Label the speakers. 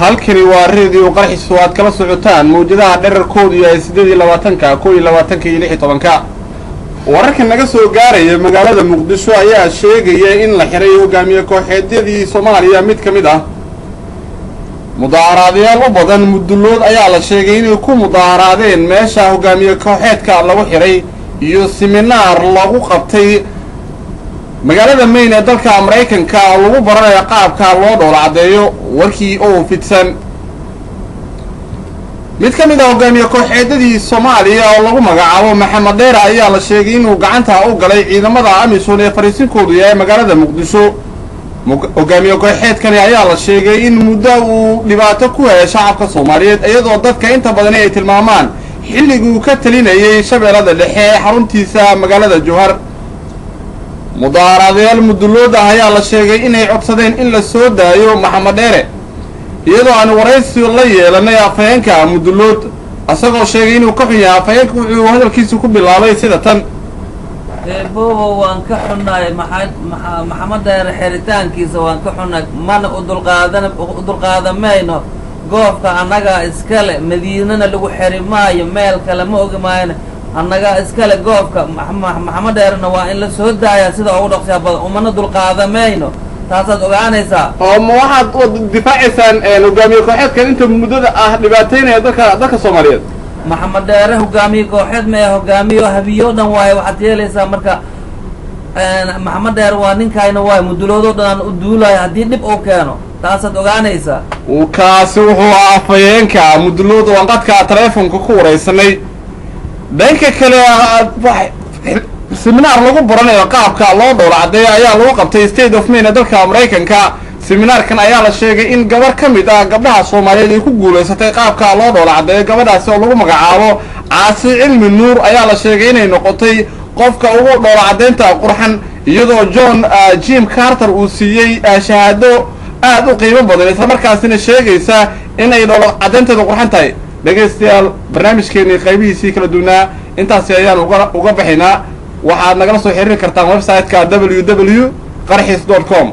Speaker 1: halkani waa radio qarxiis oo aad kala socotaan mawjadaha dhererkoodu yahay 820 16 wararka naga soo gaaraya magaalada Muqdisho ayaa sheegaya in la xiray hogaamiye kooxeedyadii Soomaaliya mid kamid ah mudaaharaadayaal u badan mudulood ayaa la sheegay inay ku mudaaharaadeen meesha hogaamiye kooxeedka lagu xiray iyo seminar lagu qabtay magaalada Maine ee dalka Mareykanka lagu baranayo qaabka loo dhoola cadeeyo warkii oo fidsan mid kamid ah hogaamiye kooxeedadii Soomaaliya oo lagu magacaabo Maxamed Dheer ayaa la sheegay inuu gacanta u galay ciidamada Amisom ee fariisinkoodu yahay magaalada Muqdisho hogaamiye kooxeedkani ayaa la sheegay in muddo uu dhibaato ku hayay shacabka Soomaaliyeed iyadoo dadka inta badan ay tilmaamaan xilligii uu ka talinayay shabeellada dhexe ee xaruntiisa magaalada Jowhar mudaaharaadayaal mudulood ayaa la sheegay inay codsadeen in la soo daayo Maxamed Dheer iyadoo aan waraysi la yeelanay afhayeenka mudulood asagoo sheegay inuu ka xun yahay afhayeenka wuxuu hadalkiisa ku bilaabay sida tan
Speaker 2: boobo waan ka xunnaay Maxamed Dheer xiritaankiisa waan ka xunnaay mana u dulqaadamayno goobka annaga iskale Madiinana lagu xiri maayo meel kale ma ogimayna annaga iskale goobka Maxamed Dheerna waa in la soo daaya sida ugu dhaqsiya badan umana dulqaadamayno taasaad ogaanaysaa
Speaker 1: oo ma waxaad difaacaysaan hogaamiye kooxeedkan inta muddada ah dhibaateynaya dadka Soomaaliyeed
Speaker 2: Maxamed Dheer hogaamiye kooxeed ma hogaamiyo habiyo dhan waay waxaad yeelaysaa marka Maxamed Dheer waa ninkayna waay muduloodo dhan u duulay hadii dib uu keeno taasaad ogaanaysaa
Speaker 1: kaasi wuxuu afhayeenka muduloodo aan qadka telefoonka ku wareysanay dhanka kale seminar lagu baranayo qaabka loo dhoola cadeeyo ayaa lagu qabtay State of Maine dalka Mareykanka seminarkan ayaa la sheegay in gabar kamid ah gabdhaha Soomaaliyeed ay ku guuleysatay qaabka loo dhoola cadeeyo gabadhaas oo lagu magacaabo Caasi Cilmi Nuur ayaa la sheegay inay noqotay qofka ugu dhoola cadeynta qurxan iyadoo John Jim Carter uu siiyay shahaado aad u qiimo badan isla markaasina sheegaysa in ay dhoola cadeynteedu qurxan tahay dhageystayaal barnaamijkeeni qaybihiisii kala duwanaa intaas ayaan uga baxaynaa waxaad nagala soo xiriiri kartaan website-ka www.qarxis.com